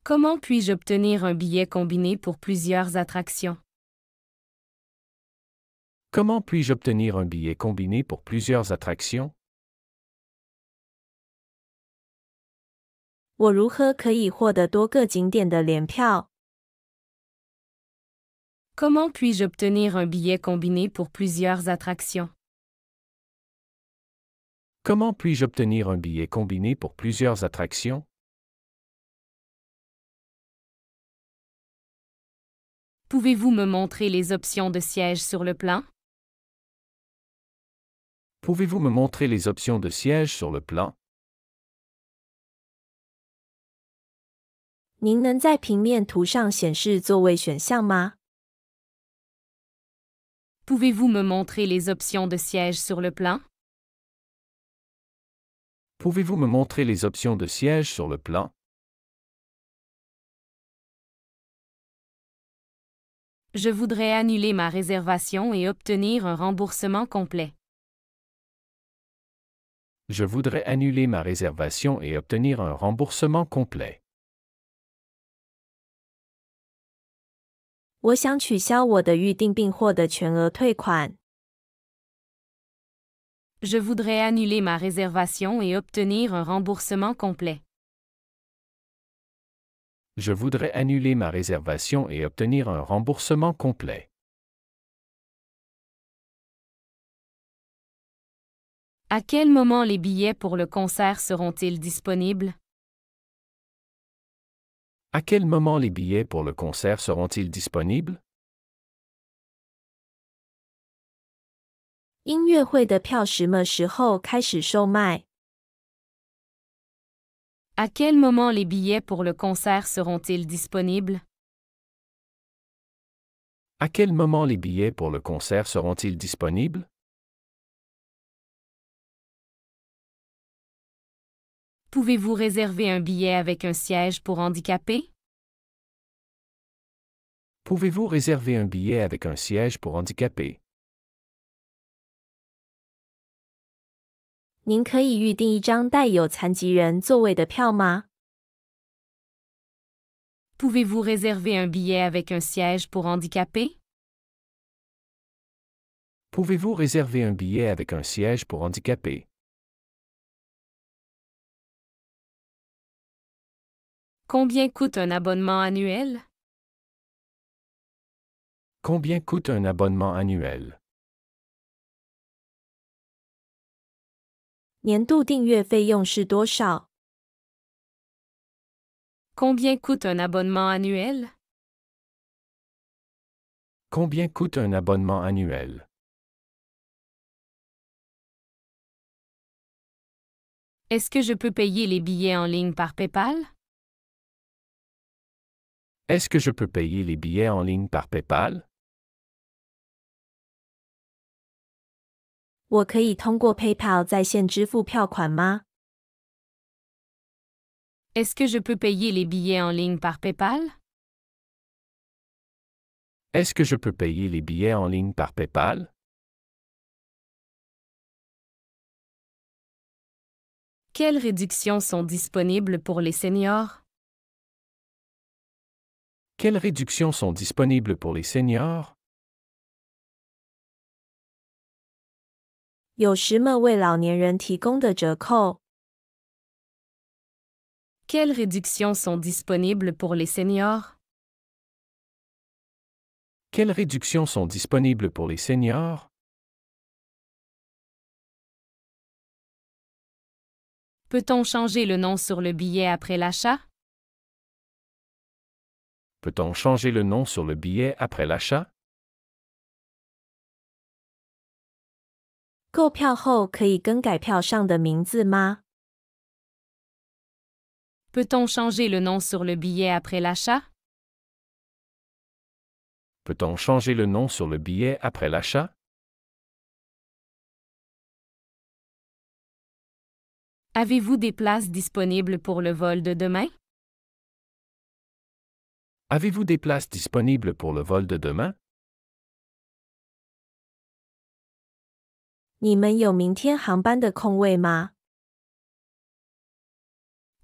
Comment puis-je obtenir un billet combiné pour plusieurs attractions? Comment puis-je obtenir un billet combiné pour plusieurs attractions? 我如何可以获得多个景点的联票？ Comment puis-je obtenir un billet combiné pour plusieurs attractions? Comment puis-je obtenir un billet combiné pour plusieurs attractions? Pouvez-vous me montrer les options de siège sur le plan? Pouvez-vous me montrer les options de siège sur le plan? 您能在平面图上显示座位选项吗？ Pouvez-vous me montrer les options de siège sur le plan? Pouvez-vous me montrer les options de siège sur le plan? Je voudrais annuler ma réservation et obtenir un remboursement complet. Je voudrais annuler ma réservation et obtenir un remboursement complet. 我想取消我的预订并获得全额退款。 Je voudrais annuler ma réservation et obtenir un remboursement complet. Je voudrais annuler ma réservation et obtenir un remboursement complet. À quel moment les billets pour le concert seront-ils disponibles? À quel moment les billets pour le concert seront-ils disponibles? 音乐会的票什么时候开始售卖？ À quel moment les billets pour le concert seront-ils disponibles? À quel moment les billets pour le concert seront-ils disponibles? Pouvez-vous réserver un billet avec un siège pour handicapés? Pouvez-vous réserver un billet avec un siège pour handicapés? 您可以预订一张带有残疾人座位的票吗？ Pouvez-vous réserver un billet avec un siège pour handicapés? Pouvez-vous réserver un billet avec un siège pour handicapés? Combien coûte un abonnement annuel? Combien coûte un abonnement annuel? 年度订阅费用是多少？ Combien coûte un abonnement annuel? Combien coûte un abonnement annuel? Est-ce que je peux payer les billets en ligne par PayPal? Est-ce que je peux payer les billets en ligne par PayPal? 我可以通过 PayPal 在线支付票款吗？ Est-ce que je peux payer les billets en ligne par PayPal? Est-ce que je peux payer les billets en ligne par PayPal? Quelles réductions sont disponibles pour les seniors? Quelles réductions sont disponibles pour les seniors? 有什么为老年人提供的折扣？ Quelles réductions sont disponibles pour les seniors? Quelles réductions sont disponibles pour les seniors? Peut-on changer le nom sur le billet après l'achat? Peut-on changer le nom sur le billet après l'achat? 购票后可以更改票上的名字吗？ Peut-on changer le nom sur le billet après l'achat? Peut-on changer le nom sur le billet après l'achat? Avez-vous des places disponibles pour le vol de demain? Avez-vous des places disponibles pour le vol de demain? 你们有明天航班的空位吗？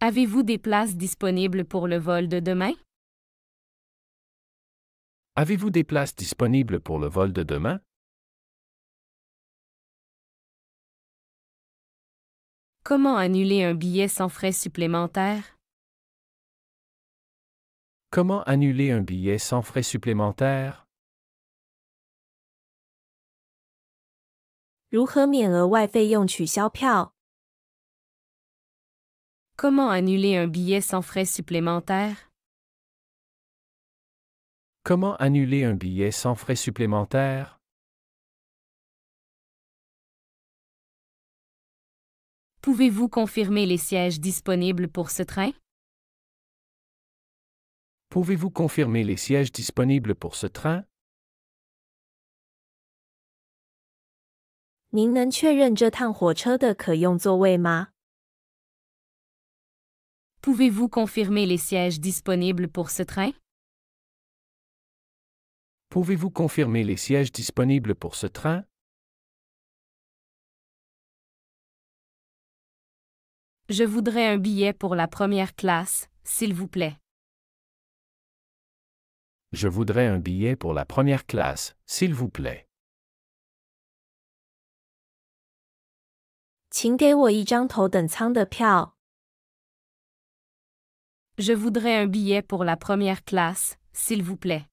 Avez-vous des places disponibles pour le vol de demain? Avez-vous des places disponibles pour le vol de demain? Comment annuler un billet sans frais supplémentaires? Comment annuler un billet sans frais supplémentaires? 如何免额外费用取消票？ Comment annuler un billet sans frais supplémentaires? Comment annuler un billet sans frais supplémentaires? Pouvez-vous confirmer les sièges disponibles pour ce train? Pouvez-vous confirmer les sièges disponibles pour ce train? 您能确认这趟火车的可用座位吗？ Pouvez-vous confirmer les sièges disponibles pour ce train? Pouvez-vous confirmer les sièges disponibles pour ce train? Je voudrais un billet pour la première classe, s'il vous plaît. Je voudrais un billet pour la première classe, s'il vous plaît. 请给我一张头等舱的票。 Je voudrais un billet pour la première classe, s'il vous plaît.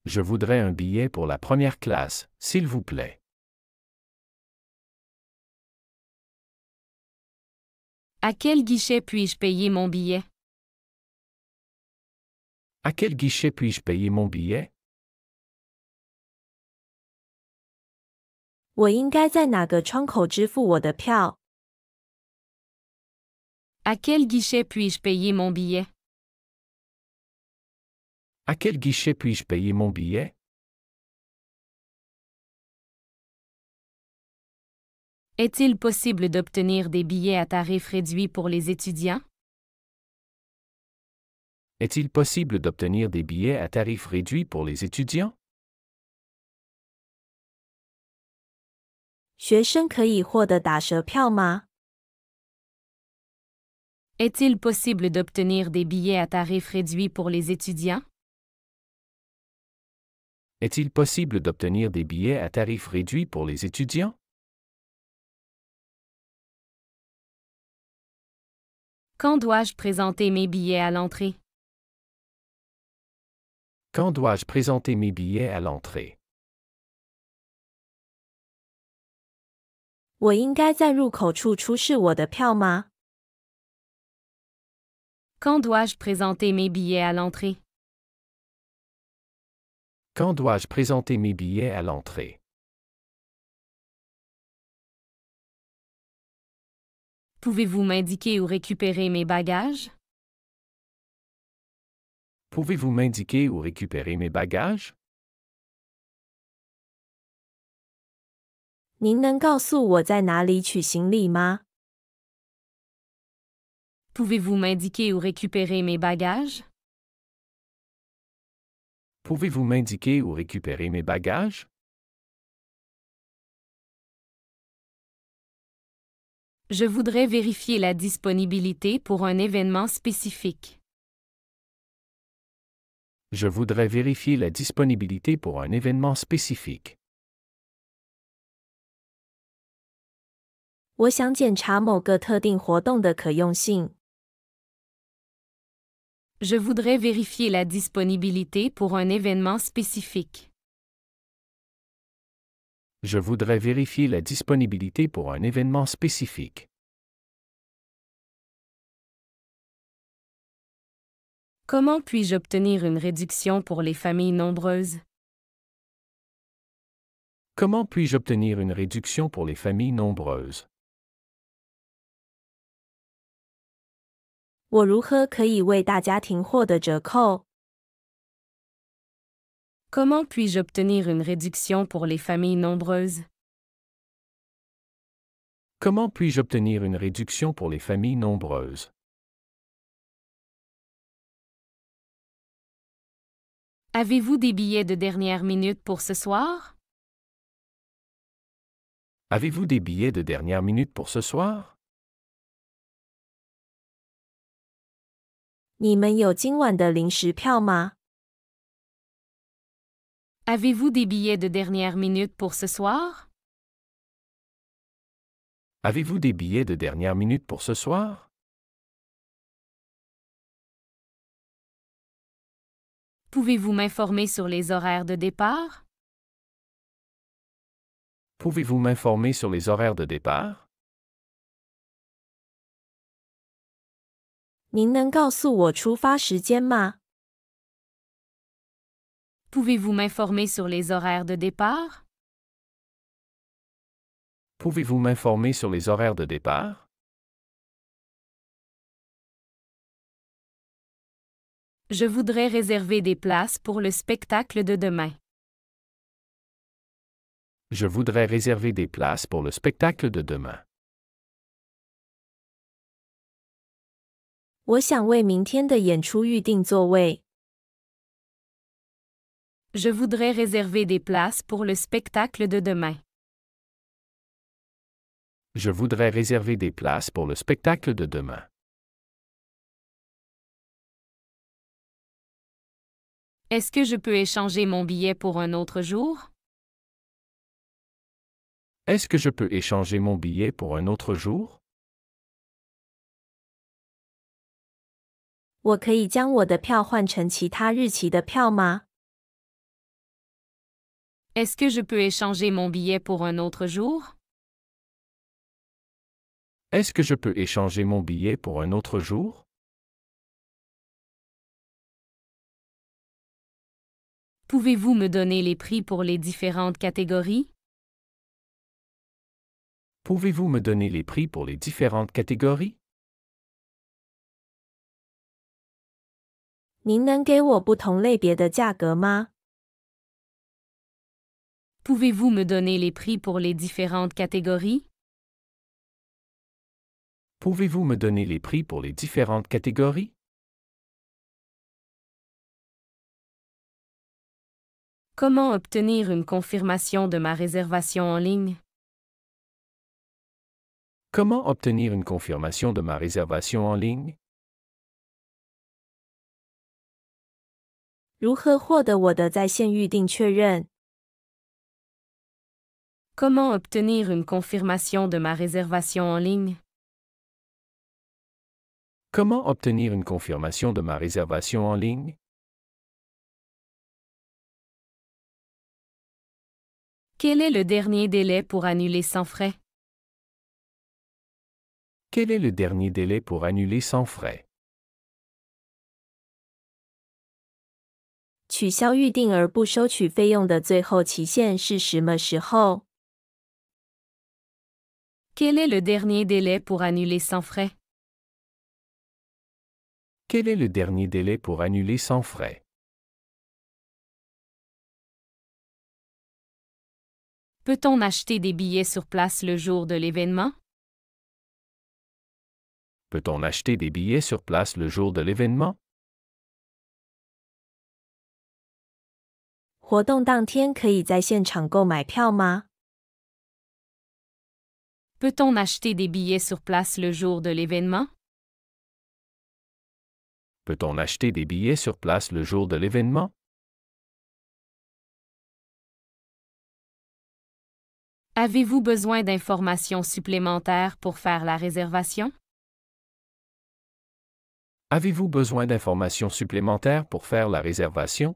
Je voudrais un billet pour la première classe, s'il vous plaît. À quel guichet puis-je payer mon billet? À quel guichet puis-je payer mon billet? 我应该在哪个窗口支付我的票？ À quel guichet puis-je payer mon billet? À quel guichet puis-je payer mon billet? Est-il possible d'obtenir des billets à tarif réduit pour les étudiants? Est-il possible d'obtenir des billets à tarif réduit pour les étudiants? 学生可以获得打折票吗？ Est-il possible d'obtenir des billets à tarif réduit pour les étudiants? Est-il possible d'obtenir des billets à tarif réduit pour les étudiants? Quand dois-je présenter mes billets à l'entrée? Quand dois-je présenter mes billets à l'entrée? 我应该在入口处出示我的票吗？ Quand dois-je présenter mes billets à l'entrée? Quand dois-je présenter mes billets à l'entrée? Pouvez-vous m'indiquer où récupérer mes bagages? Pouvez-vous m'indiquer où récupérer mes bagages? 您能告诉我在哪里取行李吗？ Pouvez-vous m'indiquer où récupérer mes bagages? Pouvez-vous m'indiquer où récupérer mes bagages? Je voudrais vérifier la disponibilité pour un événement spécifique. Je voudrais vérifier la disponibilité pour un événement spécifique. 我想检查某个特定活动的可用性。 Je voudrais vérifier la disponibilité pour un événement spécifique. Je voudrais vérifier la disponibilité pour un événement spécifique. Comment puis-je obtenir une réduction pour les familles nombreuses? Comment puis-je obtenir une réduction pour les familles nombreuses? 我如何可以为大家庭获得折扣？ Comment puis-je obtenir une réduction pour les familles nombreuses? Comment puis-je obtenir une réduction pour les familles nombreuses? Avez-vous des billets de dernière minute pour ce soir? Avez-vous des billets de dernière minute pour ce soir? 你们有今晚的临时票吗？ Avez-vous des billets de dernière minute pour ce soir? Avez-vous des billets de dernière minute pour ce soir? Pouvez-vous m'informer sur les horaires de départ? Pouvez-vous m'informer sur les horaires de départ? 您能告诉我出发时间吗？ Pouvez-vous m'informer sur les horaires de départ? Pouvez-vous m'informer sur les horaires de départ? Je voudrais réserver des places pour le spectacle de demain. Je voudrais réserver des places pour le spectacle de demain. 我想为明天的演出预定座位。 Je voudrais réserver des places pour le spectacle de demain. Je voudrais réserver des places pour le spectacle de demain. Est-ce que je peux échanger mon billet pour un autre jour? Est-ce que je peux échanger mon billet pour un autre jour? 我可以将我的票换成其他日期的票吗？ Est-ce que je peux échanger mon billet pour un autre jour? Est-ce que je peux échanger mon billet pour un autre jour? Pouvez-vous me donner les prix pour les différentes catégories? Pouvez-vous me donner les prix pour les différentes catégories? 您能给我不同类别的价格吗？ Pouvez-vous me donner les prix pour les différentes catégories? Pouvez-vous me donner les prix pour les différentes catégories? Comment obtenir une confirmation de ma réservation en ligne? Comment obtenir une confirmation de ma réservation en ligne? 如何获得我的在线预订确认？ Comment obtenir une confirmation de ma réservation en ligne? Comment obtenir une confirmation de ma réservation en ligne? Quel est le dernier délai pour annuler sans frais? Quel est le dernier délai pour annuler sans frais? 取消预订而不收取费用的最后期限是什么时候？ Quel est le dernier délai pour annuler sans frais? Quel est le dernier délai pour annuler sans frais? Peut-on acheter des billets sur place le jour de l'événement? Peut-on acheter des billets sur place le jour de l'événement? 活动当天可以在现场购买票吗？ Peut-on acheter des billets sur place le jour de l'événement? Peut-on acheter des billets sur place le jour de l'événement? Avez-vous besoin d'informations supplémentaires pour faire la réservation? Avez-vous besoin d'informations supplémentaires pour faire la réservation?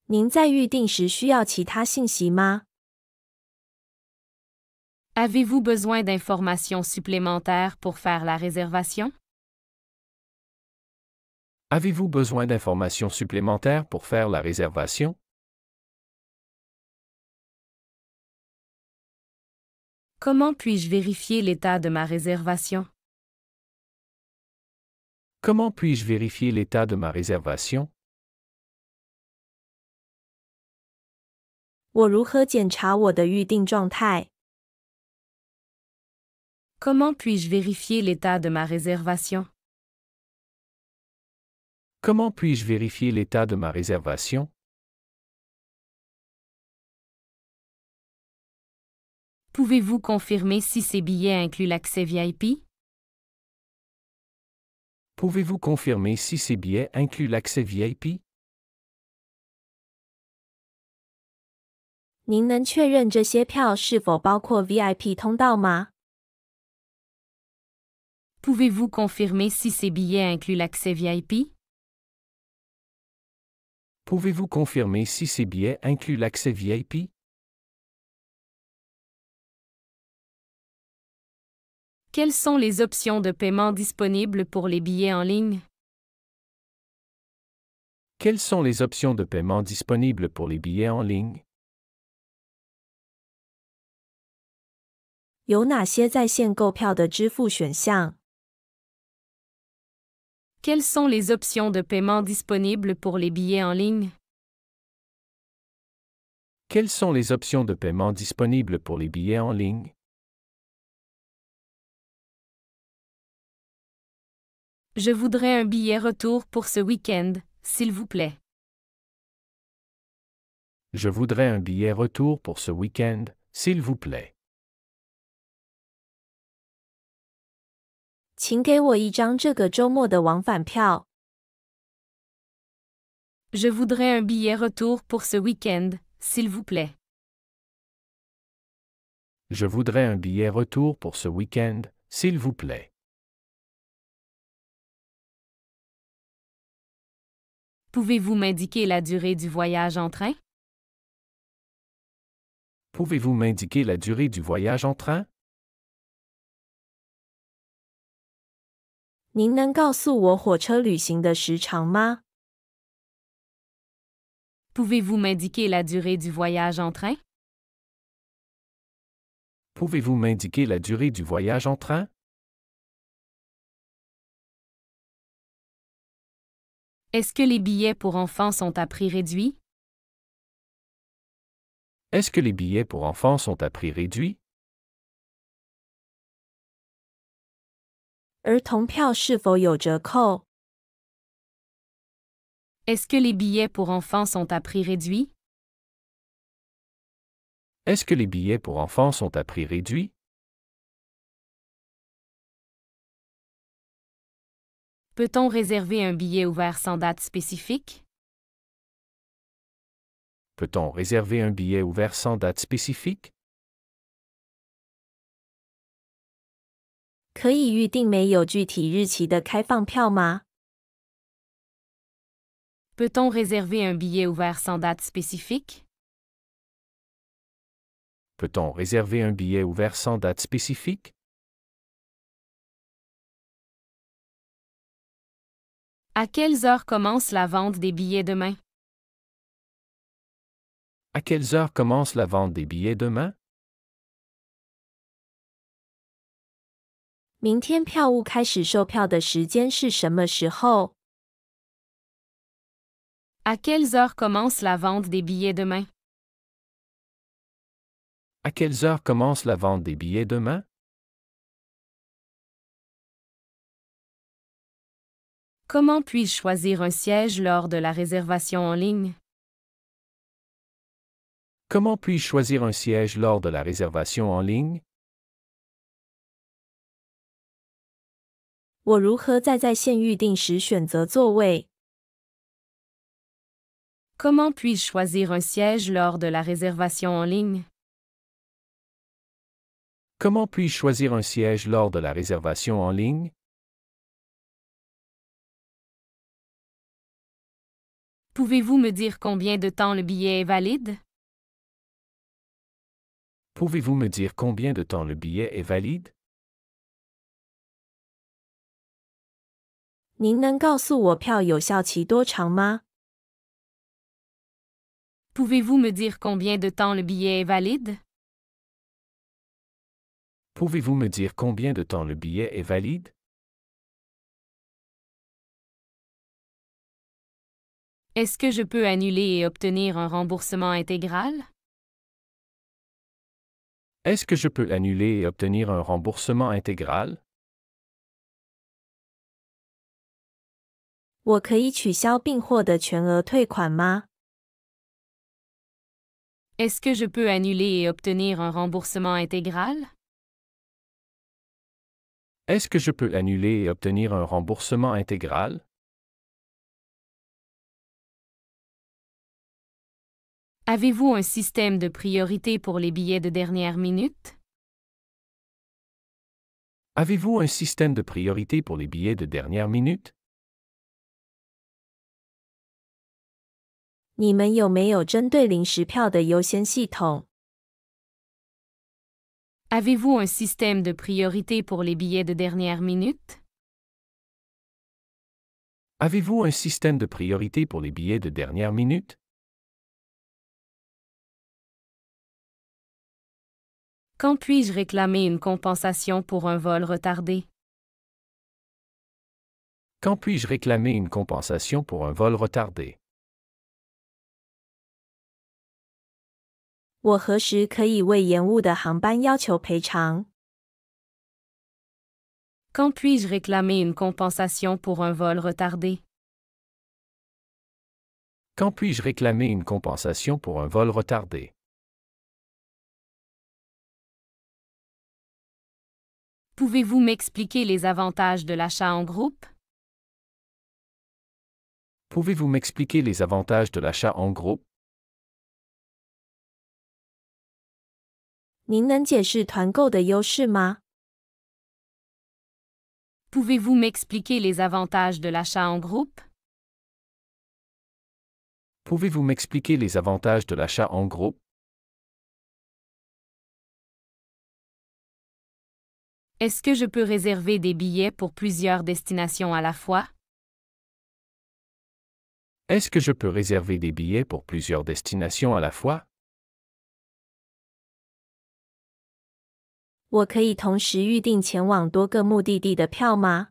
您在预订时需要其他信息吗？ Avez-vous besoin d'informations supplémentaires pour faire la réservation? Avez-vous besoin d'informations supplémentaires pour faire la réservation? Comment puis-je vérifier l'état de ma réservation? Comment puis-je vérifier l'état de ma réservation? 我如何检查我的预订状态？ Comment puis-je vérifier l'état de ma réservation? Comment puis-je vérifier l'état de ma réservation? Pouvez-vous confirmer si ces billets incluent l'accès VIP? Pouvez-vous confirmer si ces billets incluent l'accès VIP? 您能确认这些票是否包括 VIP 通道吗？ Pouvez-vous confirmer si ces billets incluent l'accès VIP? Pouvez-vous confirmer si ces billets incluent l'accès VIP? Quelles sont les options de paiement disponibles pour les billets en ligne? Quelles sont les options de paiement disponibles pour les billets en ligne? 有哪些在线购票的支付选项？ Quelles sont les options de paiement disponibles pour les billets en ligne? Quelles sont les options de paiement disponibles pour les billets en ligne? Je voudrais un billet retour pour ce week-end, s'il vous plaît. Je voudrais un billet retour pour ce week-end, s'il vous plaît. 请给我一张这个周末的往返票。 Je voudrais un billet retour pour ce week-end, s'il vous plaît. Je voudrais un billet retour pour ce week-end, s'il vous plaît. Pouvez-vous m'indiquer la durée du voyage en train? Pouvez-vous m'indiquer la durée du voyage en train? 您能告诉我火车旅行的时长吗？ Pouvez-vous m'indiquer la durée du voyage en train? Pouvez-vous m'indiquer la durée du voyage en train? Est-ce que les billets pour enfants sont à prix réduit? Est-ce que les billets pour enfants sont à prix réduit? 儿童票是否有折扣？ Est-ce que les billets pour enfants sont à prix réduit? Est-ce que les billets pour enfants sont à prix réduit? Peut-on réserver un billet ouvert sans date spécifique? Peut-on réserver un billet ouvert sans date spécifique? 可以预定没有具体日期的开放票吗？ Peut-on réserver un billet ouvert sans date spécifique? Peut-on réserver un billet ouvert sans date spécifique? À quelles heures commence la vente des billets demain? À quelles heures commence la vente des billets demain? 明天票务开始售票的时间是什么时候？ À quelles heures commence la vente des billets demain? À quelles heures commence la vente des billets demain? Comment puis-je choisir un siège lors de la réservation en ligne? Comment puis-je choisir un siège lors de la réservation en ligne? 我如何在线预订时选择座位？ Comment puis-je choisir un siège lors de la réservation en ligne? Comment puis-je choisir un siège lors de la réservation en ligne? Pouvez-vous me dire combien de temps le billet est valide? Pouvez-vous me dire combien de temps le billet est valide? 您能告诉我票有效期多长吗？ Pouvez-vous me dire combien de temps le billet est valide? Pouvez-vous me dire combien de temps le billet est valide? Est-ce que je peux annuler et obtenir un remboursement intégral? Est-ce que je peux annuler et obtenir un remboursement intégral? 我可以取消并获得全额退款吗？ Est-ce que je peux annuler et obtenir un remboursement intégral? Est-ce que je peux annuler et obtenir un remboursement intégral? Est-ce que je peux annuler et obtenir un remboursement intégral? Avez-vous un système de priorité pour les billets de dernière minute? Avez-vous un système de priorité pour les billets de dernière minute? 你们有没有针对临时票的优先系统？ Avez-vous un système de priorité pour les billets de dernière minute? Avez-vous un système de priorité pour les billets de dernière minute? Quand puis-je réclamer une compensation pour un vol retardé? Quand puis-je réclamer une compensation pour un vol retardé? 我何时可以为延误的航班要求赔偿？ Quand puis-je réclamer une compensation pour un vol retardé? Quand puis-je réclamer une compensation pour un vol retardé? Pouvez-vous m'expliquer les avantages de l'achat en groupe? Pouvez-vous m'expliquer les avantages de l'achat en groupe? 您能解释团购的优势吗？ Pouvez-vous m'expliquer les avantages de l'achat en groupe? Pouvez-vous m'expliquer les avantages de l'achat en groupe? Est-ce que je peux réserver des billets pour plusieurs destinations à la fois? Est-ce que je peux réserver des billets pour plusieurs destinations à la fois? 我可以同时预订前往多个目的地的票吗？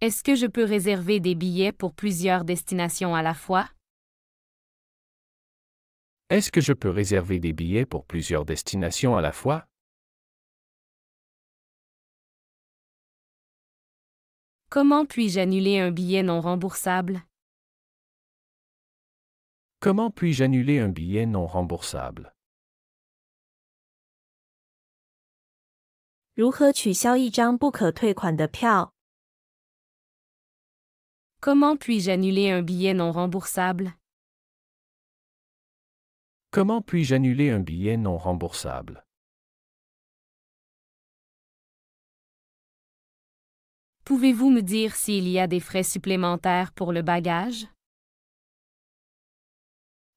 Est-ce que je peux réserver des billets pour plusieurs destinations à la fois? Est-ce que je peux réserver des billets pour plusieurs destinations à la fois? Comment puis-je annuler un billet non remboursable? Comment puis-je annuler un billet non remboursable? 如何取消一张不可退款的票？ Comment puis-je annuler un billet non remboursable? Comment puis-je annuler un billet non remboursable? Pouvez-vous me dire s'il y a des frais supplémentaires pour le bagage?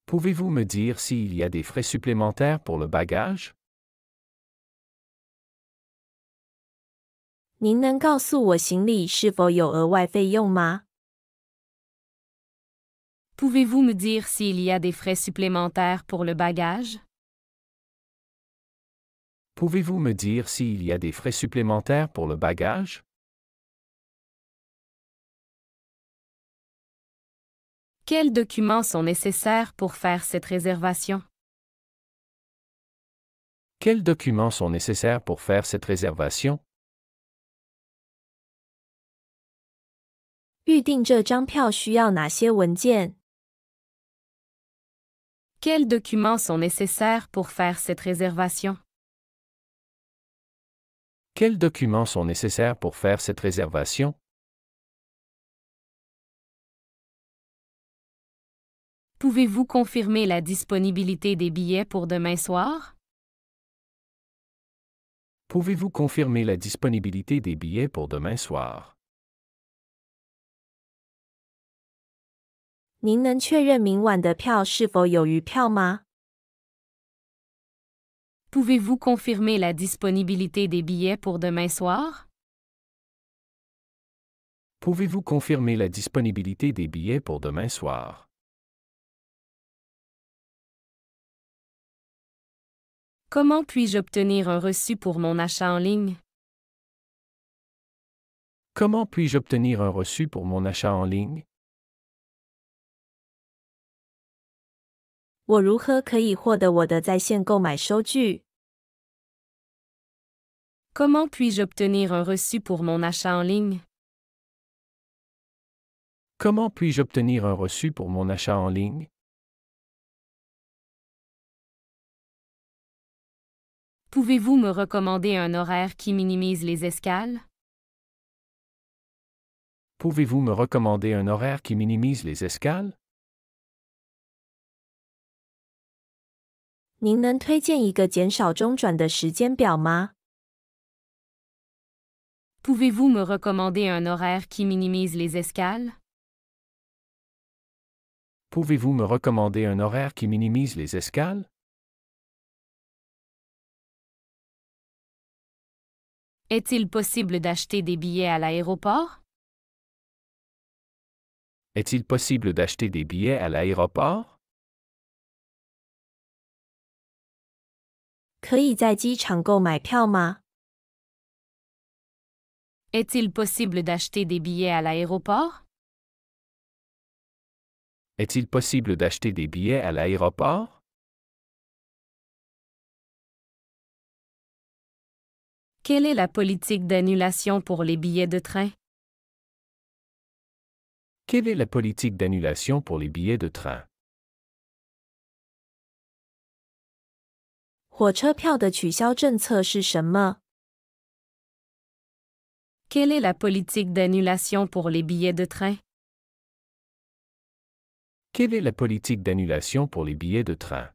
Pouvez-vous me dire s'il y a des frais supplémentaires pour le bagage? 您能告诉我行李是否有额外费用吗？ Pouvez-vous me dire s'il y a des frais supplémentaires pour le bagage? Pouvez-vous me dire s'il y a des frais supplémentaires pour le bagage? Quels documents sont nécessaires pour faire cette réservation? Quels documents sont nécessaires pour faire cette réservation? 预订这张票需要哪些文件？ Quels documents sont nécessaires pour faire cette réservation? Quels documents sont nécessaires pour faire cette réservation? Pouvez-vous confirmer la disponibilité des billets pour demain soir? Pouvez-vous confirmer la disponibilité des billets pour demain soir? 您能确认明晚的票是否有余票吗？ Pouvez-vous confirmer la disponibilité des billets pour demain soir? Pouvez-vous confirmer la disponibilité des billets pour demain soir? Comment puis-je obtenir un reçu pour mon achat en ligne? Comment puis-je obtenir un reçu pour mon achat en ligne? 我如何可以获得我的在线购买收据？ Comment puis-je obtenir un reçu pour mon achat en ligne? Comment puis-je obtenir un reçu pour mon achat en ligne? Pouvez-vous me recommander un horaire qui minimise les escales? Pouvez-vous me recommander un horaire qui minimise les escales? 您能推荐一个减少中转的时间表吗？ Pouvez-vous me recommander un horaire qui minimise les escales? Pouvez-vous me recommander un horaire qui minimise les escales? Est-il possible d'acheter des billets à l'aéroport? Est-il possible d'acheter des billets à l'aéroport? 可以在机场购买票吗？ Est-il possible d'acheter des billets à l'aéroport? Est-il possible d'acheter des billets à l'aéroport? Quelle est la politique d'annulation pour les billets de train? Quelle est la politique d'annulation pour les billets de train? 火车票的取消政策是什么？ Quelle est la politique d'annulation pour les billets de train? Quelle est la politique d'annulation pour les billets de train?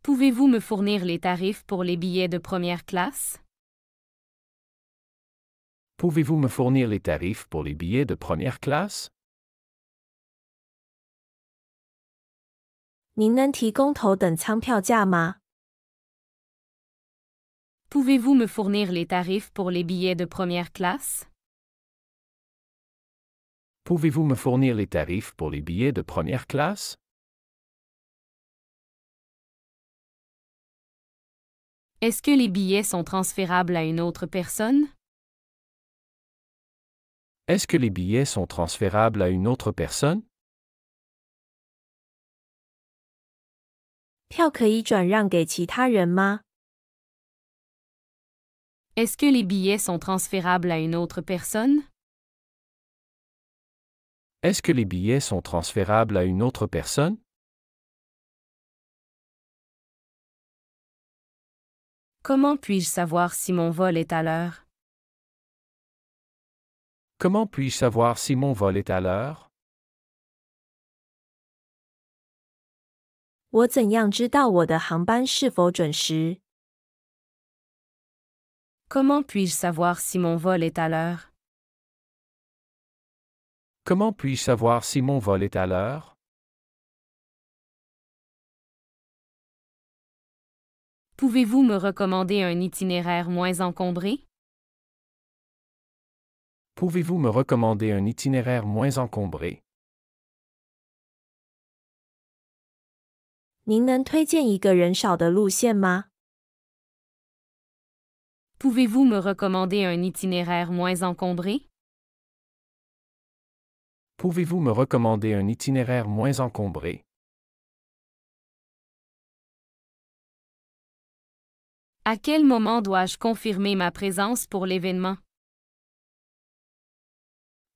Pouvez-vous me fournir les tarifs pour les billets de première classe? Pouvez-vous me fournir les tarifs pour les billets de première classe? 您能提供头等舱票价吗？ Pouvez-vous me fournir les tarifs pour les billets de première classe? Pouvez-vous me fournir les tarifs pour les billets de première classe? Est-ce que les billets sont transférables à une autre personne? Est-ce que les billets sont transférables à une autre personne? 票可以转让给其他人吗？ Est-ce que les billets sont transférables à une autre personne? Est-ce que les billets sont transférables à une autre personne? Comment puis-je savoir si mon vol est à l'heure? Comment puis-je savoir si mon vol est à l'heure? 我怎样知道我的航班是否准时？ Comment puis-je savoir si mon vol est à l'heure? Comment puis-je savoir si mon vol est à l'heure? Pouvez-vous me recommander un itinéraire moins encombré? Pouvez-vous me recommander un itinéraire moins encombré? 您能推荐一个人少的路线吗？ Pouvez-vous me recommander un itinéraire moins encombré? Pouvez-vous me recommander un itinéraire moins encombré? À quel moment dois-je confirmer ma présence pour l'événement?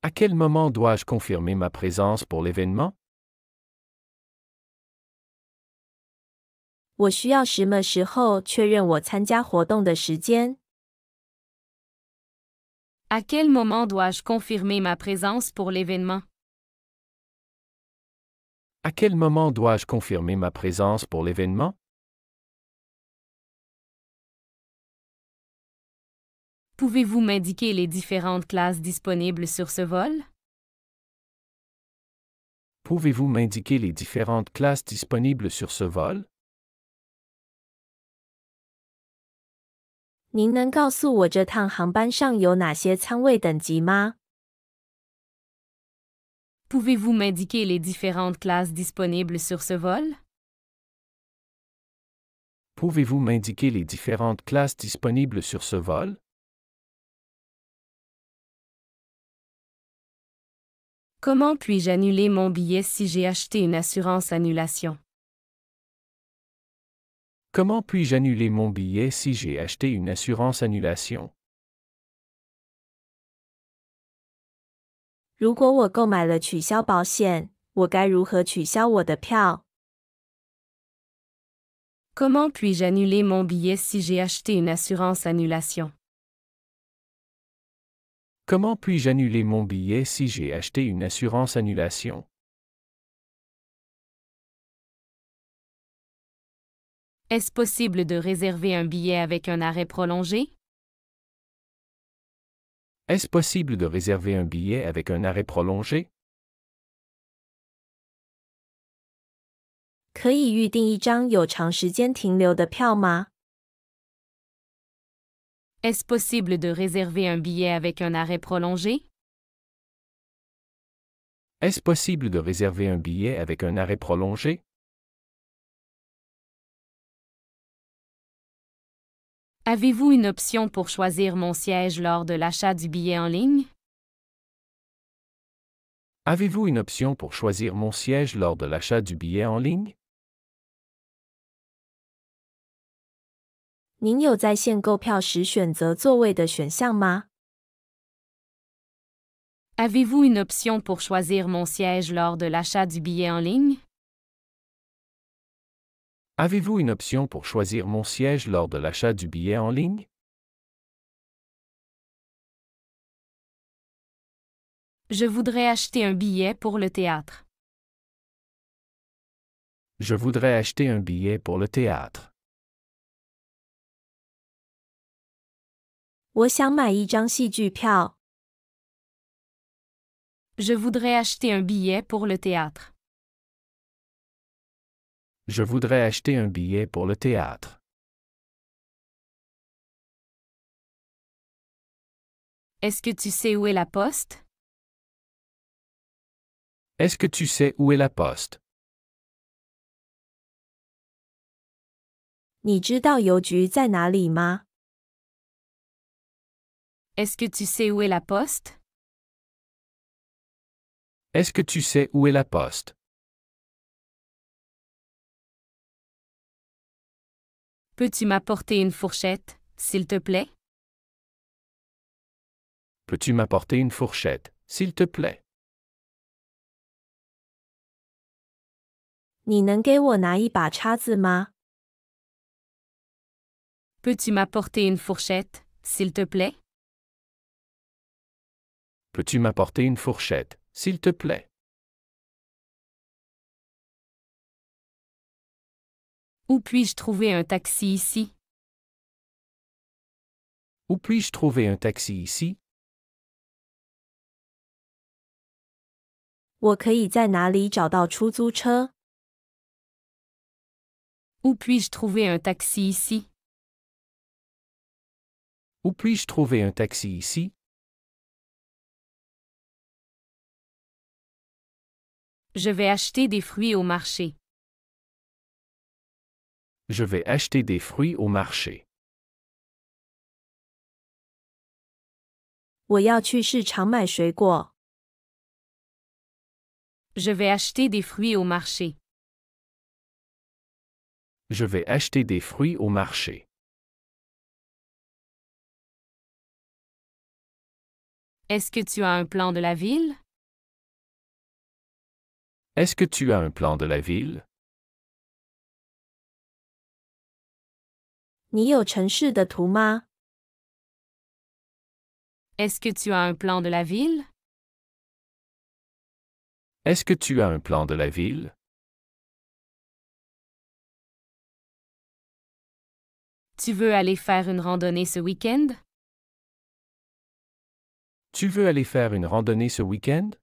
À quel moment dois-je confirmer ma présence pour l'événement? 我需要什么时候确认我参加活动的时间？ À quel moment dois-je confirmer ma présence pour l'événement? À quel moment dois-je confirmer ma présence pour l'événement? Pouvez-vous m'indiquer les différentes classes disponibles sur ce vol? Pouvez-vous m'indiquer les différentes classes disponibles sur ce vol? 您能告诉我这趟航班上有哪些舱位等级吗？ Pouvez-vous m'indiquer les différentes classes disponibles sur ce vol? Pouvez-vous m'indiquer les différentes classes disponibles sur ce vol? Comment puis-je annuler mon billet si j'ai acheté une assurance annulation? Comment puis-je annuler mon billet si j'ai acheté une assurance annulation? 如果我购买了取消保险，我该如何取消我的票？ Comment puis-je annuler mon billet si j'ai acheté une assurance annulation? Comment puis-je annuler mon billet si j'ai acheté une assurance annulation? Est-ce possible de réserver un billet avec un arrêt prolongé? Est-ce possible de réserver un billet avec un arrêt prolongé? 可以预订一张有长时间停留的票吗？ Est-ce possible de réserver un billet avec un arrêt prolongé? Est-ce possible de réserver un billet avec un arrêt prolongé? Avez-vous une option pour choisir mon siège lors de l'achat du billet en ligne? Avez-vous une option pour choisir mon siège lors de l'achat du billet en ligne? 您有在线购票时选择座位的选项吗？ Avez-vous une option pour choisir mon siège lors de l'achat du billet en ligne? Avez-vous une option pour choisir mon siège lors de l'achat du billet en ligne? Je voudrais acheter un billet pour le théâtre. Je voudrais acheter un billet pour le théâtre. 我想买一张戏剧票。 Je voudrais acheter un billet pour le théâtre. Je voudrais acheter un billet pour le théâtre. Est-ce que tu sais où est la poste? Est-ce que tu sais où est la poste? 你知道邮局在哪里吗？ Est-ce que tu sais où est la poste? Est-ce que tu sais où est la poste? Peux-tu m'apporter une fourchette, s'il te plaît? Peux-tu m'apporter une fourchette, s'il te plaît? 你能给我拿一把叉子吗？ Peux-tu m'apporter une fourchette, s'il te plaît? Peux-tu m'apporter une fourchette, s'il te plaît? Où puis-je trouver un taxi ici? Où puis-je trouver un taxi ici? 我可以在哪里找到出租车？ Où puis-je trouver un taxi ici? Où puis-je trouver un taxi ici? Je vais acheter des fruits au marché. Je vais acheter des fruits au marché. 我要去市场买水果。 Je vais acheter des fruits au marché. Je vais acheter des fruits au marché. Est-ce que tu as un plan de la ville? Est-ce que tu as un plan de la ville? 你有城市的图吗？ Est-ce que tu as un plan de la ville? Est-ce que tu as un plan de la ville? Tu veux aller faire une randonnée ce week-end? Tu veux aller faire une randonnée ce week-end?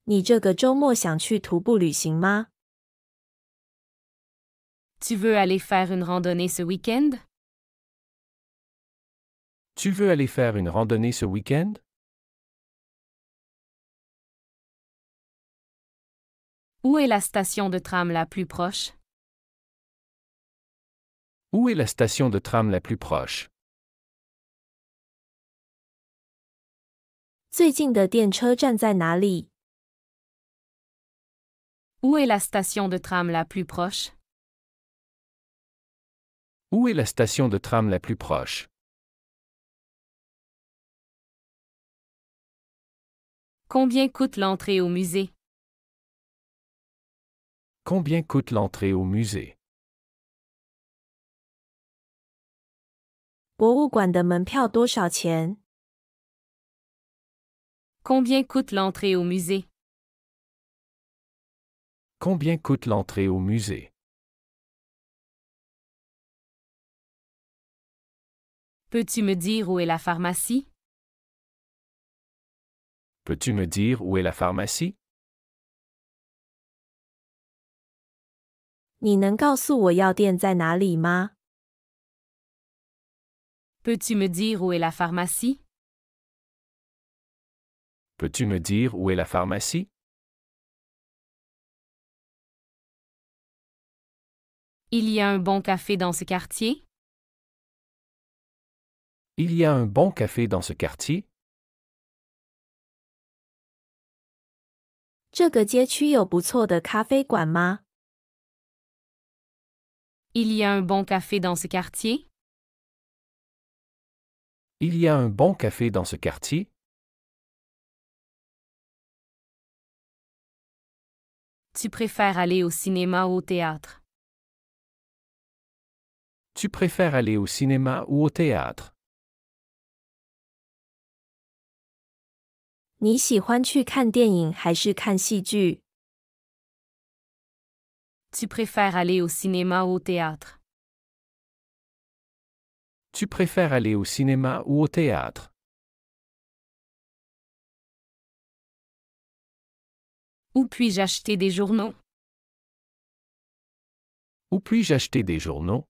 你这个周末想去徒步旅行吗？ Tu veux aller faire une randonnée ce week-end? Tu veux aller faire une randonnée ce week-end? Où est la station de tram la plus proche? Où est la station de tram la plus proche? 最近的电车站在哪里？ Où est la station de tram la plus proche? Où est la station de tram la plus proche? Combien coûte l'entrée au musée? Combien coûte l'entrée au musée? 博物馆的门票多少钱？ Combien coûte l'entrée au musée? Combien coûte l'entrée au musée? Peux-tu me dire où est la pharmacie? Peux-tu me dire où est la pharmacie? 你能告诉我药店在哪里吗？ Peux-tu me dire où est la pharmacie? Peux-tu me dire où est la pharmacie? Il y a un bon café dans ce quartier? Il y a un bon café dans ce quartier? 这个街区有不错的咖啡馆吗？ Il y a un bon café dans ce quartier? Il y a un bon café dans ce quartier? Tu préfères aller au cinéma ou au théâtre? Tu préfères aller au cinéma ou au théâtre? 你喜欢去看电影还是看戏剧？ Tu préfères aller au cinéma ou au théâtre? Tu préfères aller au cinéma ou au théâtre? Où puis-je acheter des journaux? Où puis-je acheter des journaux?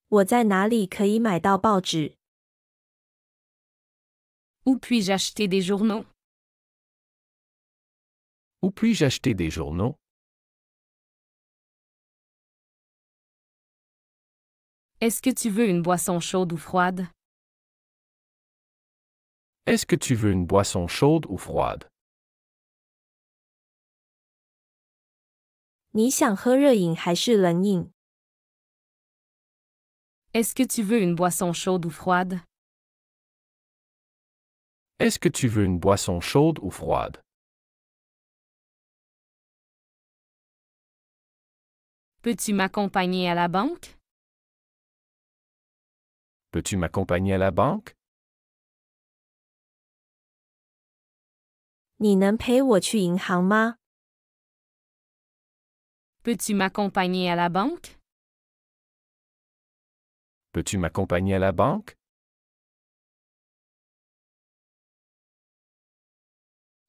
我在哪里可以买到报纸？ Où puis-je acheter des journaux? Où puis-je acheter des journaux? Est-ce que tu veux une boisson chaude ou froide? Est-ce que tu veux une boisson chaude ou froide? 你想喝热饮还是冷饮？ Est-ce que tu veux une boisson chaude ou froide? Est-ce que tu veux une boisson chaude ou froide? Peux-tu m'accompagner à la banque? Peux-tu m'accompagner à la banque? 你能陪我去银行吗？ Peux-tu m'accompagner à la banque? Peux-tu m'accompagner à la banque?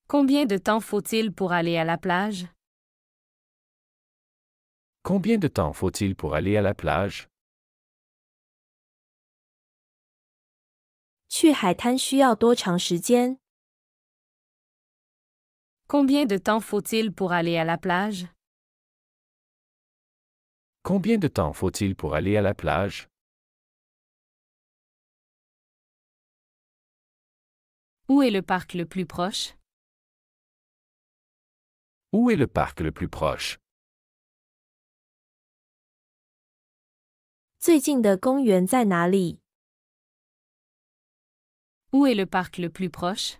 Combien de temps faut-il pour aller à la plage? Combien de temps faut-il pour aller à la plage? 去海滩需要多长时间？ Combien de temps faut-il pour aller à la plage? Combien de temps faut-il pour aller à la plage? Où est le parc le plus proche? Où est le parc le plus proche? 最近的公园在哪里？ Où est le parc le plus proche?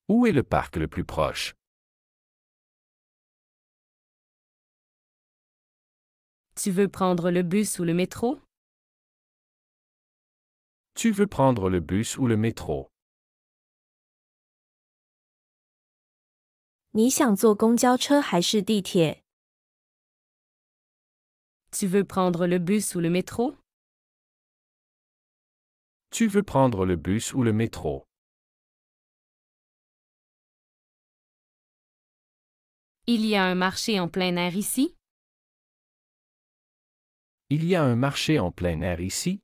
Où est le parc le plus proche? Tu veux prendre le bus ou le métro? Tu veux prendre le bus ou le métro? 你想坐公交车还是地铁？ Tu veux prendre le bus ou le métro? Tu veux prendre le bus ou le métro? Il y a un marché en plein air ici? Il y a un marché en plein air ici?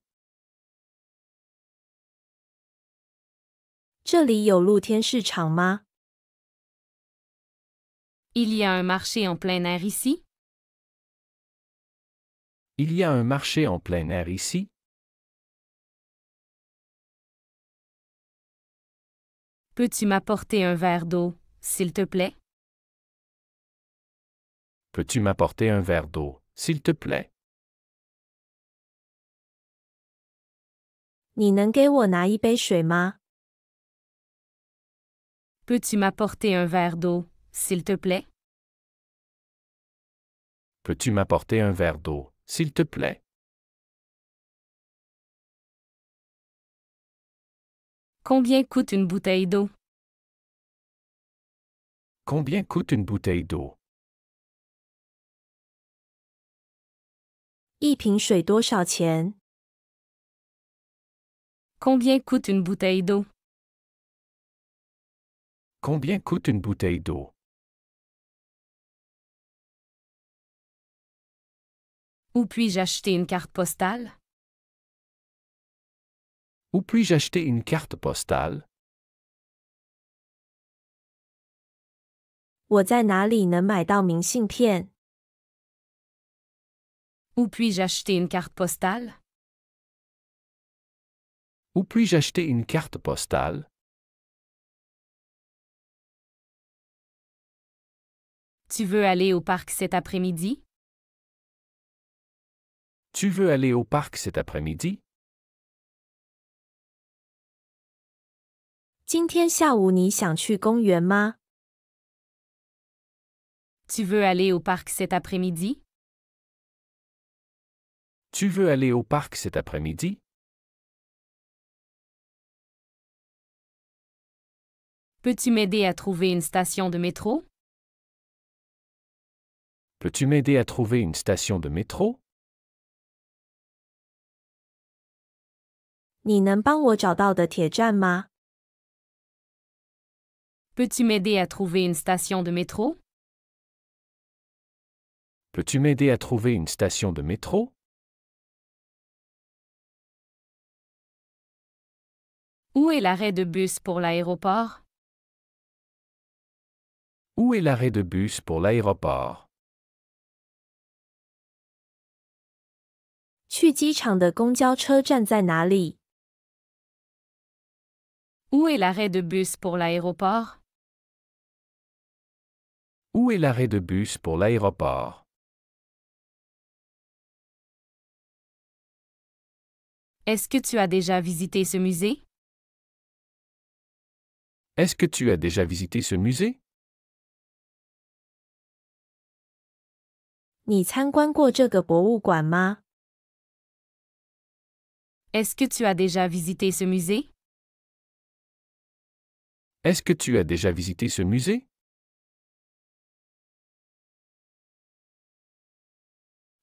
这里有露天市场吗？ Il y a un marché en plein air ici? Il y a un marché en plein air ici? Peux-tu m'apporter un verre d'eau, s'il te plaît? Peux-tu m'apporter un verre d'eau, s'il te plaît? 你能给我拿一杯水吗？ Peux-tu m'apporter un verre d'eau, s'il te plaît? Peux-tu m'apporter un verre d'eau, s'il te plaît? Combien coûte une bouteille d'eau? Combien coûte une bouteille d'eau? 一瓶水多少钱？ Combien coûte une bouteille d'eau? Combien coûte une bouteille d'eau? Où puis-je acheter une carte postale? Où puis-je acheter une carte postale? 我在哪里能买到明信片？ Où puis-je acheter une carte postale? Où puis-je acheter une carte postale? Tu veux aller au parc cet après-midi? Tu veux aller au parc cet après-midi? 今天下午你想去公园吗？ Tu veux aller au parc cet après-midi? Tu veux aller au parc cet après-midi? Peux-tu m'aider à trouver une station de métro? Peux-tu m'aider à trouver une station de métro? 你能帮我找到的铁站吗？ Peux-tu m'aider à trouver une station de métro? Peux-tu m'aider à trouver une station de métro? Où est l'arrêt de bus pour l'aéroport? Où est l'arrêt de bus pour l'aéroport? 去机场的公交车站在哪里？ Où est l'arrêt de bus pour l'aéroport? Où est l'arrêt de bus pour l'aéroport? Est-ce que tu as déjà visité ce musée? Est-ce que tu as déjà visité ce musée? 你参观过这个博物馆吗？ Est-ce que tu as déjà visité ce musée? Est-ce que tu as déjà visité ce musée?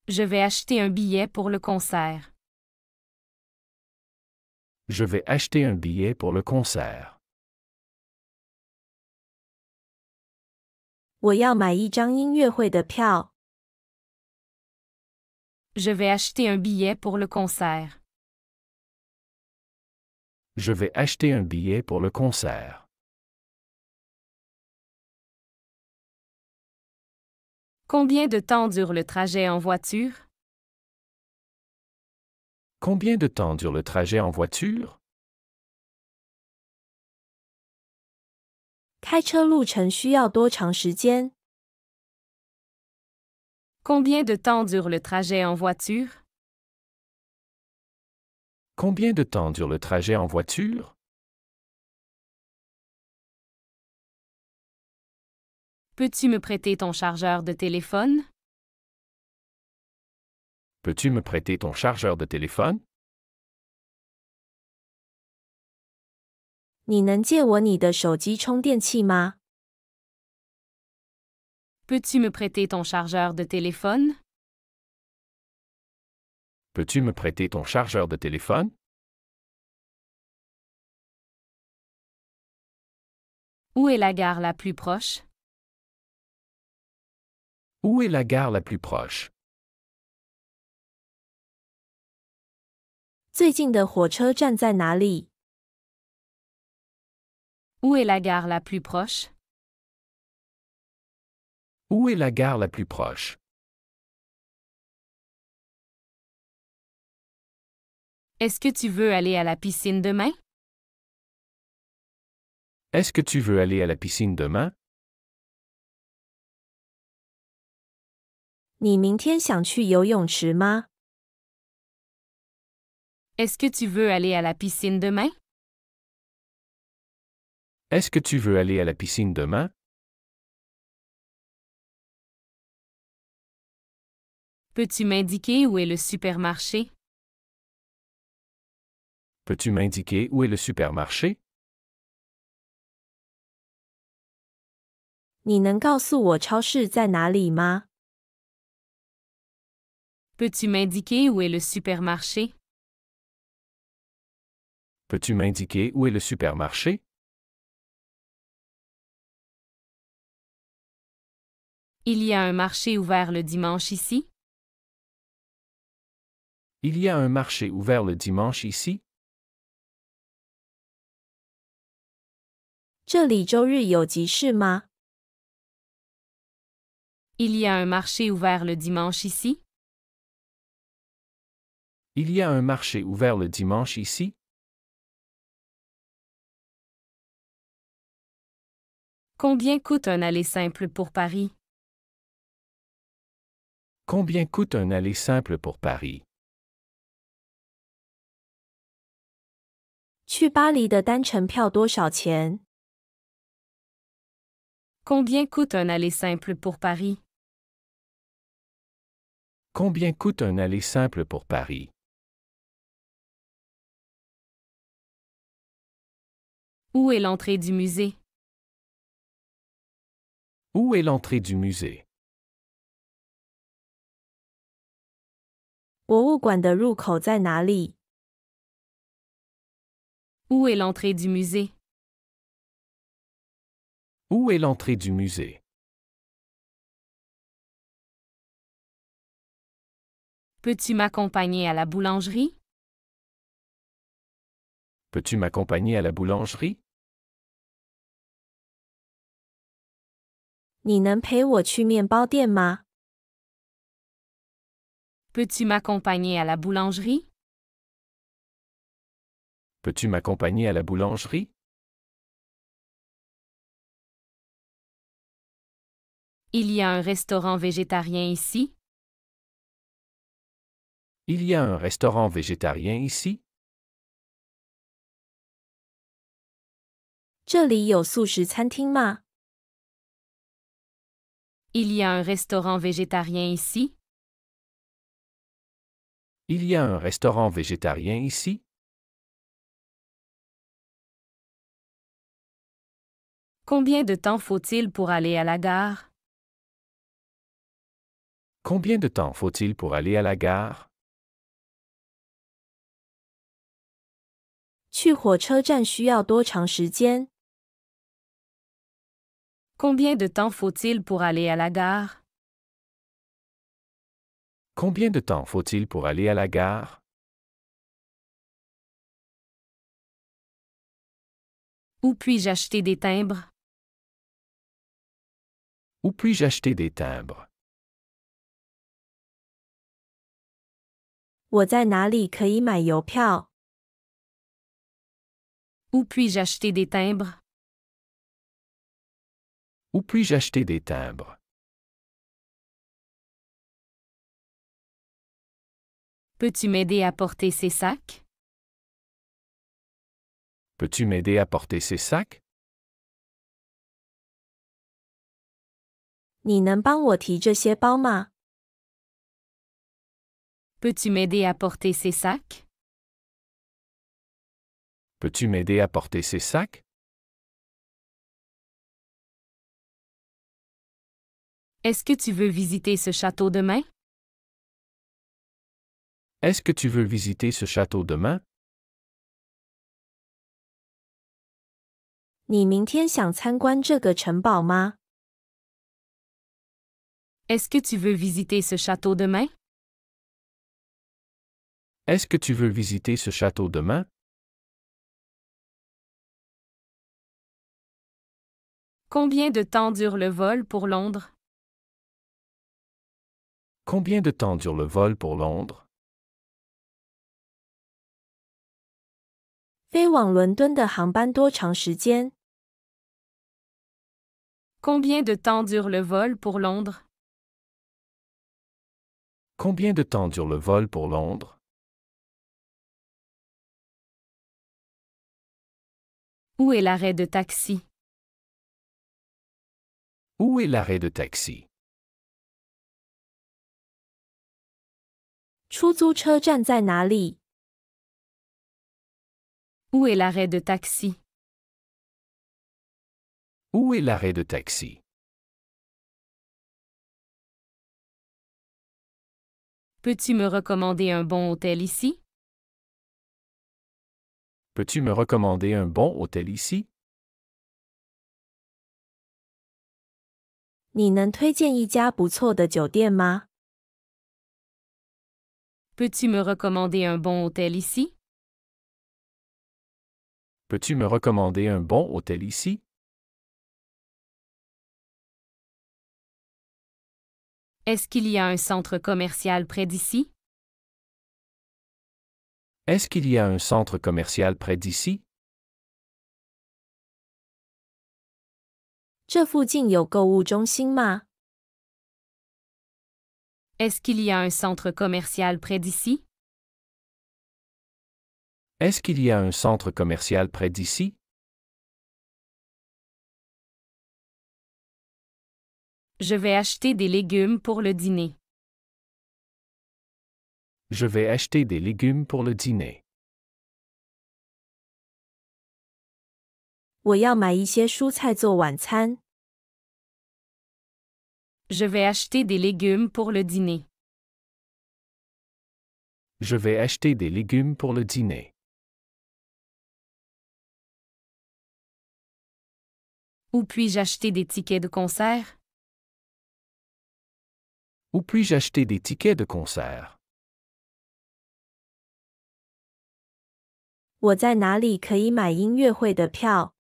Je vais acheter un billet pour le concert. Je vais acheter un billet pour le concert. 我要买一张音乐会的票。 Je vais acheter un billet pour le concert. Je vais acheter un billet pour le concert. Combien de temps dure le trajet en voiture? Combien de temps dure le trajet en voiture? 开车路程需要多长时间？ Combien de temps dure le trajet en voiture? Combien de temps dure le trajet en voiture? Peux-tu me prêter ton chargeur de téléphone? Peux-tu me prêter ton chargeur de téléphone? 你能借我你的手机充电器吗？ Peux-tu me prêter ton chargeur de téléphone? Peux-tu me prêter ton chargeur de téléphone? Où est la gare la plus proche? Où est la gare la plus proche? 最近的火车站在哪里？ Où est la gare la plus proche? Où est la gare la plus proche? Est-ce que tu veux aller à la piscine demain? Est-ce que tu veux aller à la piscine demain? 你明天想去游泳池吗？ Est-ce que tu veux aller à la piscine demain? Est-ce que tu veux aller à la piscine demain? Peux-tu m'indiquer où est le supermarché? Peux-tu m'indiquer où est le supermarché? 你能告诉我超市在哪里吗？ Peux-tu m'indiquer où est le supermarché? Peux-tu m'indiquer où est le supermarché? Il y a un marché ouvert le dimanche ici? Il y a un marché ouvert le dimanche ici? 这里周日有集市吗？ Il y a un marché ouvert le dimanche ici? Il y a un marché ouvert le dimanche ici? Combien coûte un aller simple pour Paris? Combien coûte un aller simple pour Paris? 去巴黎的单程票多少钱？ Combien coûte un aller simple pour Paris? Combien coûte un aller simple pour Paris? Où est l'entrée du musée? Où est l'entrée du musée? 博物馆的入口在哪里？ Où est l'entrée du musée? Où est l'entrée du musée? Peux-tu m'accompagner à la boulangerie? Peux-tu m'accompagner à la boulangerie? 你能陪我去面包店吗？ Peux-tu m'accompagner à la boulangerie? Peux-tu m'accompagner à la boulangerie? Il y a un restaurant végétarien ici? Il y a un restaurant végétarien ici? 这里有素食餐厅吗？ Il y a un restaurant végétarien ici? Il y a un restaurant végétarien ici? Combien de temps faut-il pour aller à la gare? Combien de temps faut-il pour aller à la gare? 去火车站需要多长时间？ Combien de temps faut-il pour aller à la gare? Combien de temps faut-il pour aller à la gare? Où puis-je acheter des timbres? Où puis-je acheter des timbres? 我在哪里可以买邮票？ Où puis-je acheter des timbres? Où puis-je acheter des timbres? Peux-tu m'aider à porter ces sacs? Peux-tu m'aider à porter ces sacs? 你能帮我提这些包吗？ Peux-tu m'aider à porter ces sacs? Peux-tu m'aider à porter ces sacs? Est-ce que tu veux visiter ce château demain? Est-ce que tu veux visiter ce château demain? 你明天想参观这个城堡吗？ Est-ce que tu veux visiter ce château demain? Est-ce que tu veux visiter ce château demain? Combien de temps dure le vol pour Londres? Combien de temps dure le vol pour Londres? 飞往伦敦的航班多长时间？ Combien de temps dure le vol pour Londres? Combien de temps dure le vol pour Londres? Où est l'arrêt de taxi? Où est l'arrêt de taxi? 出租车站在哪里？ Où est l'arrêt de taxi? Où est l'arrêt de taxi? Peux-tu me recommander un bon hôtel ici? Peux-tu me recommander un bon hôtel ici? 你能推荐一家不错的酒店吗？ Peux-tu me recommander un bon hôtel ici? Peux-tu me recommander un bon hôtel ici? Est-ce qu'il y a un centre commercial près d'ici? Est-ce qu'il y a un centre commercial près d'ici? 这附近有购物中心吗？ Est-ce qu'il y a un centre commercial près d'ici? Est-ce qu'il y a un centre commercial près d'ici? Je vais acheter des légumes pour le dîner. Je vais acheter des légumes pour le dîner. 我要买一些蔬菜做晚餐。 Je vais acheter des légumes pour le dîner. Je vais acheter des légumes pour le dîner. Où puis-je acheter des tickets de concert? Où puis-je acheter des tickets de concert? 我在哪里可以买音乐会的票？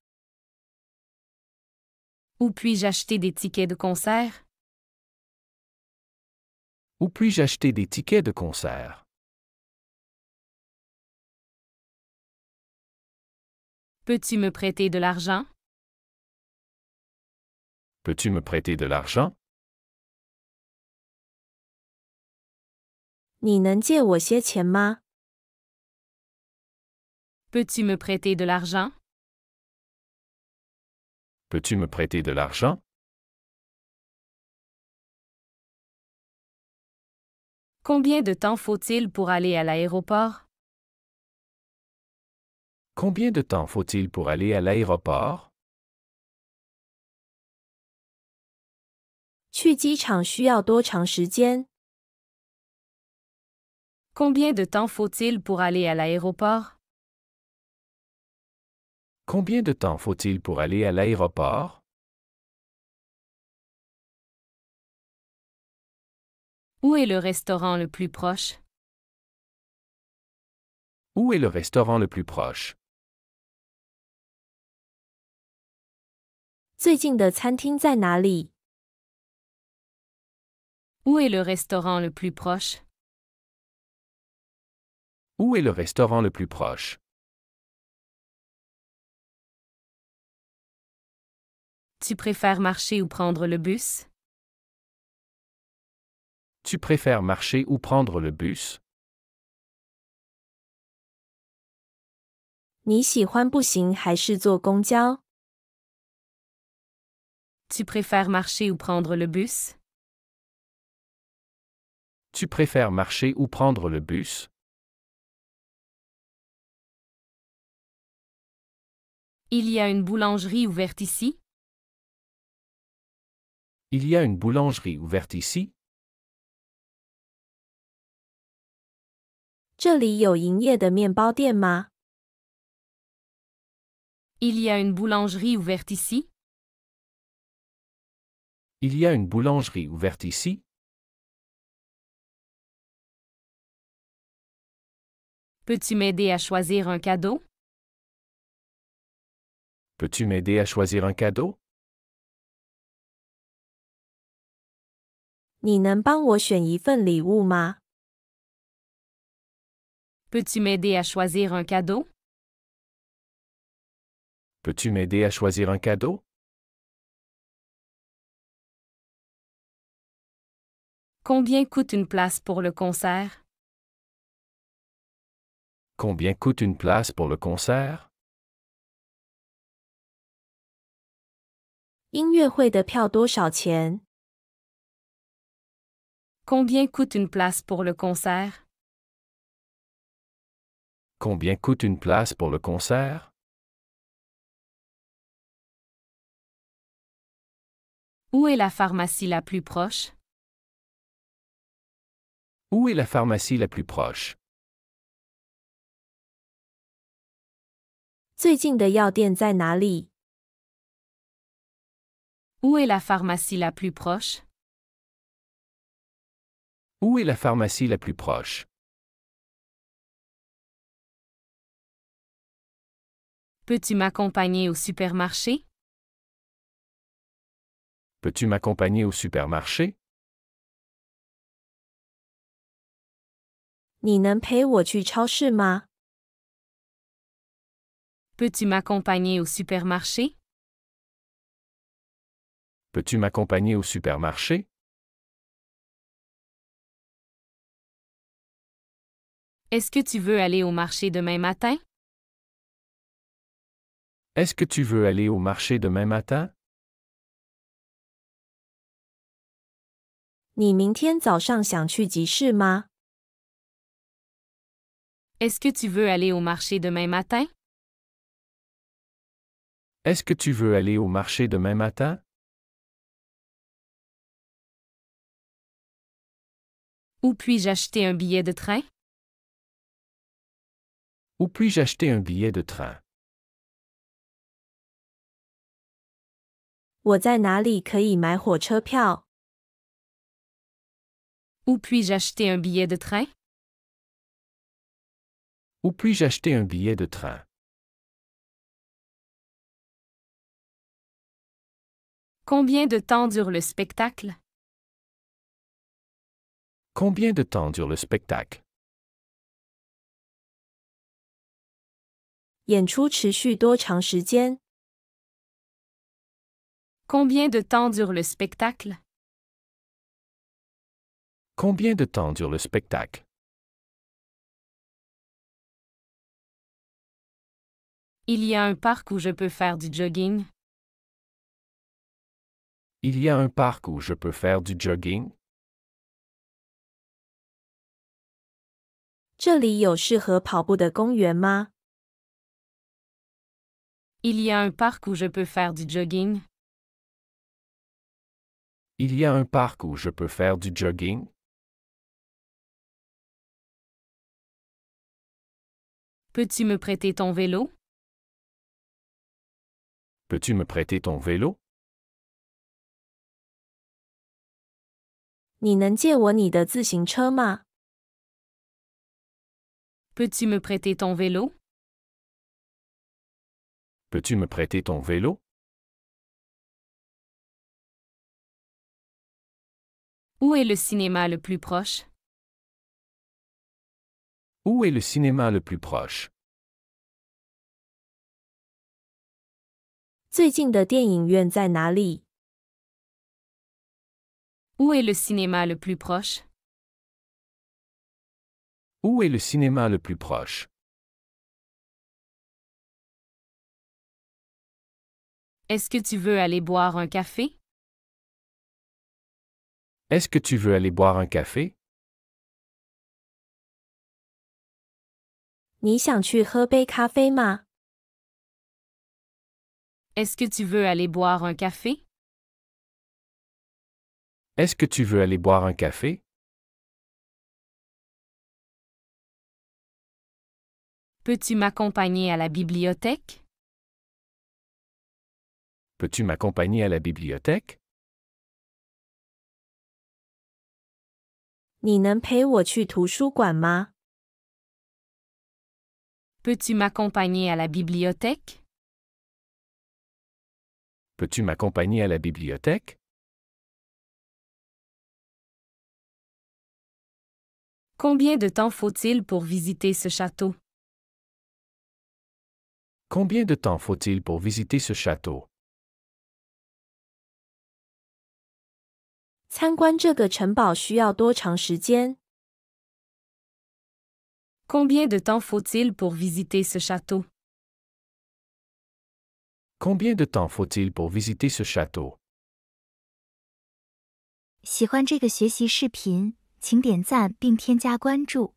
Où puis-je acheter des tickets de concert? Où puis-je acheter des tickets de concert? Peux-tu me prêter de l'argent? Peux-tu me prêter de l'argent? 你能借我些钱吗？ Peux-tu me prêter de l'argent? Peux-tu me prêter de l'argent? Combien de temps faut-il pour aller à l'aéroport? Combien de temps faut-il pour aller à l'aéroport? 去机场需要多长时间？ Combien de temps faut-il pour aller à l'aéroport? Combien de temps faut-il pour aller à l'aéroport? Où est le restaurant le plus proche? Où est le restaurant le plus proche? 最近的餐厅在哪里？ Où est le restaurant le plus proche? Où est le restaurant le plus proche? Tu préfères marcher ou prendre le bus? Tu préfères marcher ou prendre le bus? 你喜欢步行还是坐公交？ Tu préfères marcher ou prendre le bus? Tu préfères marcher ou prendre le bus? Il y a une boulangerie ouverte ici? Il y a une boulangerie ouverte ici? 这里有营业的面包店吗？ Il y a une boulangerie ouverte ici? Il y a une boulangerie ouverte ici? Peux-tu m'aider à choisir un cadeau? Peux-tu m'aider à choisir un cadeau? 你能帮我选一份礼物吗？ Peux-tu m'aider à choisir un cadeau? Peux-tu m'aider à choisir un cadeau? Combien coûte une place pour le concert? Combien coûte une place pour le concert? 音乐会的票多少钱？ Combien coûte une place pour le concert? Combien coûte une place pour le concert? Où est la pharmacie la plus proche? Où est la pharmacie la plus proche? 最近的药店在哪里？ Où est la pharmacie la plus proche? Où est la pharmacie la plus proche? Peux-tu m'accompagner au supermarché? Peux-tu m'accompagner au supermarché? 你能陪我去超市吗？ Peux-tu m'accompagner au supermarché? Peux-tu m'accompagner au supermarché? Est-ce que tu veux aller au marché demain matin? Est-ce que tu veux aller au marché demain matin? 你明天早上想去集市吗？ Est-ce que tu veux aller au marché demain matin? Est-ce que tu veux aller au marché demain matin? Où puis-je acheter un billet de train? Où puis-je acheter un billet de train? 我在哪里可以买火车票？ Où puis-je acheter un billet de train? Où puis-je acheter un billet de train? Combien de temps dure le spectacle? Combien de temps dure le spectacle? 演出持续多长时间？ Combien de temps dure le spectacle? Combien de temps dure le spectacle? Il y a un parc où je peux faire du jogging. Il y a un parc où je peux faire du jogging? 这里有适合跑步的公园吗？ Il y a un parc où je peux faire du jogging. Il y a un parc où je peux faire du jogging? Peux-tu me prêter ton vélo? Peux-tu me prêter ton vélo? 你能借我你的自行车吗？ Peux-tu me prêter ton vélo? Peux-tu me prêter ton vélo? Où est le cinéma le plus proche? Où est le cinéma le plus proche? 最近的电影院在哪里？ Où est le cinéma le plus proche? Où est le cinéma le plus proche? Est-ce que tu veux aller boire un café? Est-ce que tu veux aller boire un café? 你想去喝杯咖啡吗？ Est-ce que tu veux aller boire un café? Est-ce que tu veux aller boire un café? Peux-tu m'accompagner à la bibliothèque? Peux-tu m'accompagner à la bibliothèque? 你能陪我去图书馆吗？ Peux-tu m'accompagner à la bibliothèque? Peux-tu m'accompagner à la bibliothèque? Combien de temps faut-il pour visiter ce château? Combien de temps faut-il pour visiter ce château? 参观这个城堡需要多长时间？ Combien de temps faut-il pour visiter ce château? Combien de temps faut-il pour visiter ce château? 喜欢这个学习视频，请点赞并添加关注。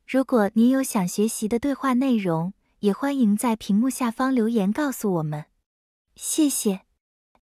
如果您有想学习的对话内容，也欢迎在屏幕下方留言告诉我们。谢谢。